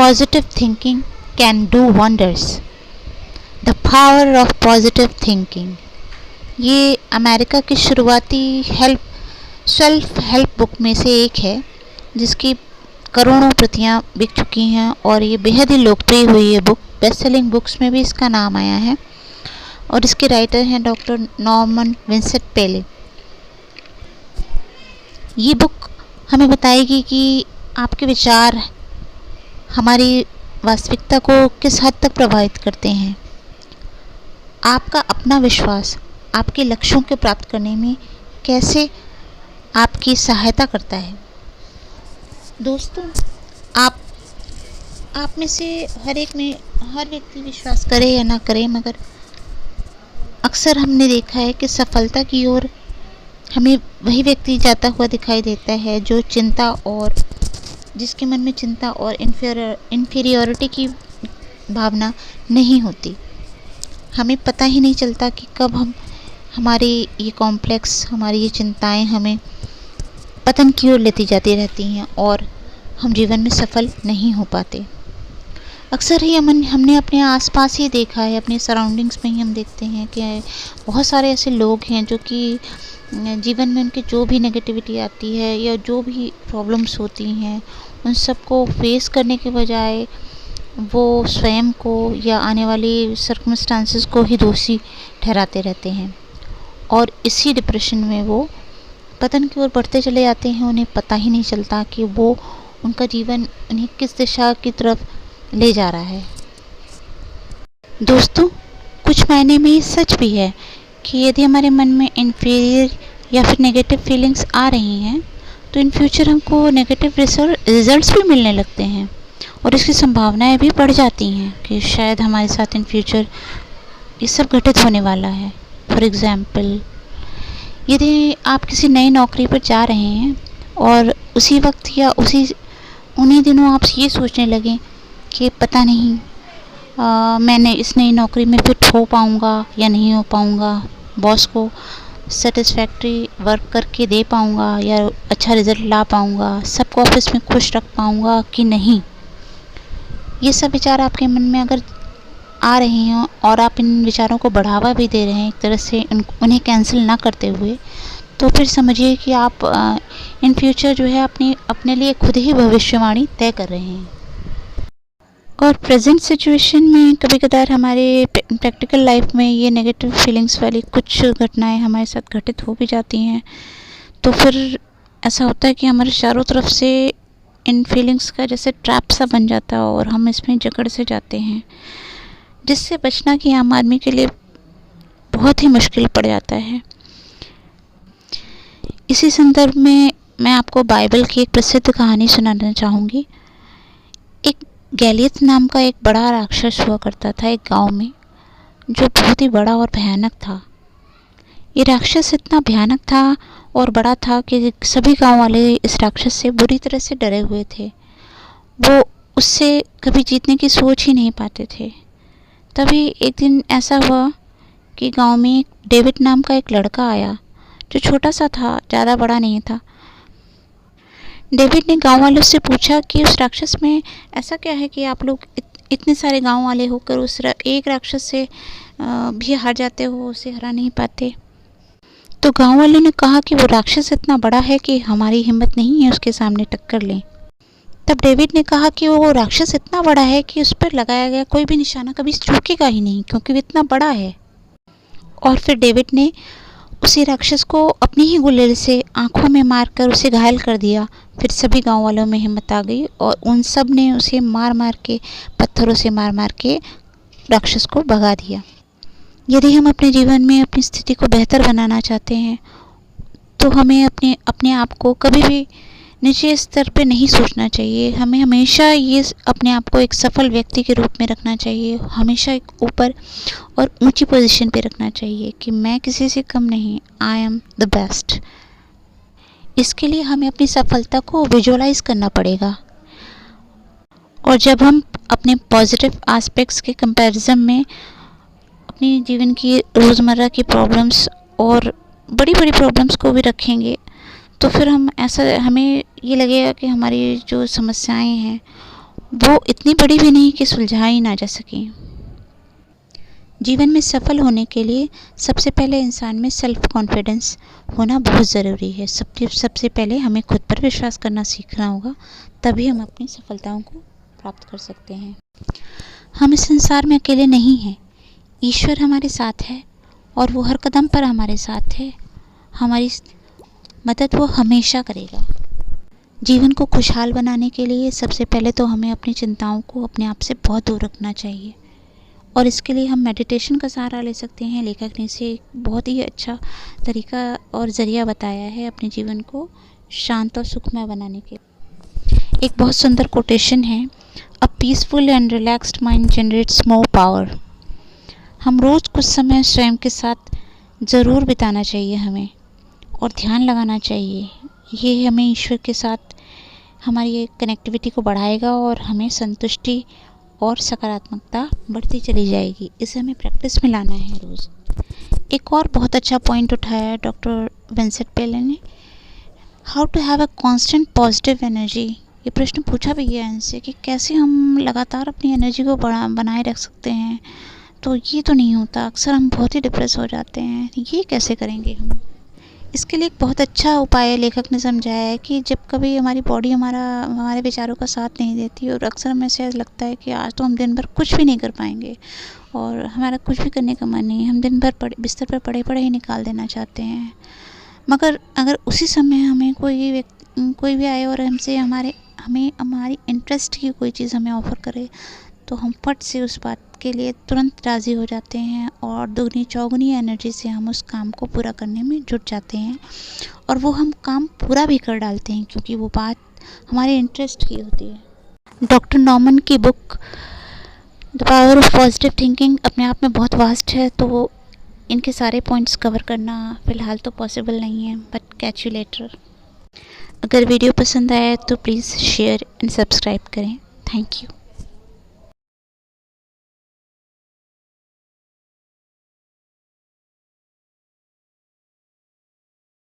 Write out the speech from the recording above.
Positive thinking can do wonders. The power of positive thinking. ये America की शुरुआती self help book में से एक है, जिसकी करोड़ों प्रतियां बिक चुकी हैं और ये बेहद ही लोकप्रिय हुई है बुक। बेस्ट सेलिंग बुक्स में भी इसका नाम आया है और इसके राइटर हैं डॉक्टर नॉर्मन विंसेंट पेले। ये बुक हमें बताएगी कि आपके विचार हमारी वास्तविकता को किस हद तक प्रभावित करते हैं। आपका अपना विश्वास आपके लक्ष्यों को प्राप्त करने में कैसे आपकी सहायता करता है। दोस्तों, आप में से हर व्यक्ति विश्वास करे या ना करे, मगर अक्सर हमने देखा है कि सफलता की ओर हमें वही व्यक्ति जाता हुआ दिखाई देता है जो जिसके मन में चिंता और इन्फीरियरिटी की भावना नहीं होती। हमें पता ही नहीं चलता कि कब हमारी ये कॉम्प्लेक्स, हमारी ये चिंताएं हमें पतन की ओर लेती जाती रहती हैं और हम जीवन में सफल नहीं हो पाते। अक्सर ही हमने अपने आसपास ही देखा है, अपने सराउंडिंग्स में ही हम देखते हैं कि बहुत सारे ऐसे लोग हैं जो कि जीवन में उनके जो भी नेगेटिविटी आती है या जो भी प्रॉब्लम्स होती हैं उन सब को फेस करने के बजाय वो स्वयं को या आने वाली सर्कमस्टांसेस को ही दोषी ठहराते रहते हैं और इसी डिप्रेशन में वो पतन की ओर बढ़ते चले जाते हैं। उन्हें पता ही नहीं चलता कि उनका जीवन उन्हें किस दिशा की तरफ ले जा रहा है। दोस्तों, कुछ मायने में ये सच भी है कि यदि हमारे मन में इन्फीरियर या फिर नेगेटिव फीलिंग्स आ रही हैं तो इन फ्यूचर हमको नेगेटिव रिजल्ट्स भी मिलने लगते हैं और इसकी संभावनाएं भी बढ़ जाती हैं कि शायद हमारे साथ इन फ्यूचर ये सब घटित होने वाला है। फॉर एग्ज़ाम्पल, यदि आप किसी नई नौकरी पर जा रहे हैं और उसी वक्त या उन्हीं दिनों आप ये सोचने लगें कि पता नहीं मैंने इस नई नौकरी में फिट हो पाऊँगा या नहीं हो पाऊँगा, बॉस को सेटिस्फैक्ट्री वर्क करके दे पाऊँगा या अच्छा रिज़ल्ट ला पाऊँगा, सबको ऑफिस में खुश रख पाऊँगा कि नहीं। ये सब विचार आपके मन में अगर आ रहे हों और आप इन विचारों को बढ़ावा भी दे रहे हैं एक तरह से उन्हें कैंसिल ना करते हुए, तो फिर समझिए कि आप इन फ्यूचर जो है अपने लिए खुद ही भविष्यवाणी तय कर रहे हैं। और प्रेजेंट सिचुएशन में कभी कभार हमारे प्रैक्टिकल लाइफ में ये नेगेटिव फीलिंग्स वाली कुछ घटनाएं हमारे साथ घटित हो भी जाती हैं, तो फिर ऐसा होता है कि हमारे चारों तरफ से इन फीलिंग्स का जैसे ट्रैप सा बन जाता है और हम इसमें जकड़ से जाते हैं, जिससे बचना कि आम आदमी के लिए बहुत ही मुश्किल पड़ जाता है। इसी संदर्भ में मैं आपको बाइबल की एक प्रसिद्ध कहानी सुनाना चाहूँगी। एक गैलियत नाम का एक बड़ा राक्षस हुआ करता था एक गांव में, जो बहुत ही बड़ा और भयानक था। ये राक्षस इतना भयानक था और बड़ा था कि सभी गांव वाले इस राक्षस से बुरी तरह से डरे हुए थे। वो उससे कभी जीतने की सोच ही नहीं पाते थे। तभी एक दिन ऐसा हुआ कि गांव में डेविड नाम का एक लड़का आया जो छोटा सा था, ज़्यादा बड़ा नहीं था। डेविड ने गांव वालों से पूछा कि उस राक्षस में ऐसा क्या है कि आप लोग इतने सारे गांव वाले होकर उस एक राक्षस से भी हार जाते हो, उसे हरा नहीं पाते। तो गांव वालों ने कहा कि वो राक्षस इतना बड़ा है कि हमारी हिम्मत नहीं है उसके सामने टक्कर लें। तब डेविड ने कहा कि वो राक्षस इतना बड़ा है कि उस पर लगाया गया कोई भी निशाना कभी चूकेगा ही नहीं, क्योंकि वो इतना बड़ा है। और फिर डेविड ने उसी राक्षस को अपनी ही गुल्ले से आंखों में मारकर उसे घायल कर दिया। फिर सभी गांव वालों में हिम्मत आ गई और उन सब ने उसे पत्थरों से मार मार के राक्षस को भगा दिया। यदि हम अपने जीवन में अपनी स्थिति को बेहतर बनाना चाहते हैं तो हमें अपने आप को कभी भी निचले स्तर पे नहीं सोचना चाहिए। हमें हमेशा ये अपने आप को एक सफल व्यक्ति के रूप में रखना चाहिए, हमेशा एक ऊपर और ऊंची पोजीशन पे रखना चाहिए कि मैं किसी से कम नहीं, आई एम द बेस्ट। इसके लिए हमें अपनी सफलता को विजुअलाइज करना पड़ेगा। और जब हम अपने पॉजिटिव एस्पेक्ट्स के कंपैरिजन में अपनी जीवन की रोज़मर्रा की प्रॉब्लम्स और बड़ी बड़ी प्रॉब्लम्स को भी रखेंगे तो फिर हमें ये लगेगा कि हमारी जो समस्याएं हैं वो इतनी बड़ी भी नहीं कि सुलझाई ना जा सके। जीवन में सफल होने के लिए सबसे पहले इंसान में सेल्फ कॉन्फिडेंस होना बहुत ज़रूरी है। सबसे पहले हमें खुद पर विश्वास करना सीखना होगा, तभी हम अपनी सफलताओं को प्राप्त कर सकते हैं। हम इस संसार में अकेले नहीं हैं, ईश्वर हमारे साथ है और वो हर कदम पर हमारे साथ है। हमारी मदद वो हमेशा करेगा। जीवन को खुशहाल बनाने के लिए सबसे पहले तो हमें अपनी चिंताओं को अपने आप से बहुत दूर रखना चाहिए, और इसके लिए हम मेडिटेशन का सहारा ले सकते हैं। लेखक ने इसे एक बहुत ही अच्छा तरीका और ज़रिया बताया है अपने जीवन को शांत और सुखमय बनाने के। एक बहुत सुंदर कोटेशन है, a peaceful and relaxed mind generates more power. हम रोज़ कुछ समय स्वयं के साथ ज़रूर बिताना चाहिए हमें, और ध्यान लगाना चाहिए। ये हमें ईश्वर के साथ हमारी कनेक्टिविटी को बढ़ाएगा और हमें संतुष्टि और सकारात्मकता बढ़ती चली जाएगी। इसे हमें प्रैक्टिस में लाना है रोज़। एक और बहुत अच्छा पॉइंट उठाया है डॉक्टर विंसेंट पेले ने, how to have a constant positive energy. ये प्रश्न पूछा भी गया इनसे कि कैसे हम लगातार अपनी एनर्जी को बनाए रख सकते हैं। तो ये तो नहीं होता, अक्सर हम बहुत ही डिप्रेस हो जाते हैं। ये कैसे करेंगे हम? इसके लिए एक बहुत अच्छा उपाय लेखक ने समझाया है कि जब कभी हमारी बॉडी हमारे विचारों का साथ नहीं देती और अक्सर हमें ऐसा लगता है कि आज तो हम दिन भर कुछ भी नहीं कर पाएंगे और हमारा कुछ भी करने का मन नहीं है, हम दिन भर बिस्तर पर पड़े पड़े ही निकाल देना चाहते हैं। मगर अगर उसी समय हमें कोई भी आए और हमें हमारी इंटरेस्ट की कोई चीज़ हमें ऑफ़र करे, तो हम फट से उस बात के लिए तुरंत राज़ी हो जाते हैं और दुगनी चौगुनी एनर्जी से हम उस काम को पूरा करने में जुट जाते हैं, और वो हम काम पूरा भी कर डालते हैं क्योंकि वो बात हमारे इंटरेस्ट की होती है। डॉक्टर नॉर्मन की book the power of positive thinking अपने आप में बहुत वास्ट है, तो इनके सारे पॉइंट्स कवर करना फ़िलहाल तो पॉसिबल नहीं है, बट कैच यू लेटर। अगर वीडियो पसंद आया तो प्लीज़ शेयर एंड सब्सक्राइब करें। Thank you.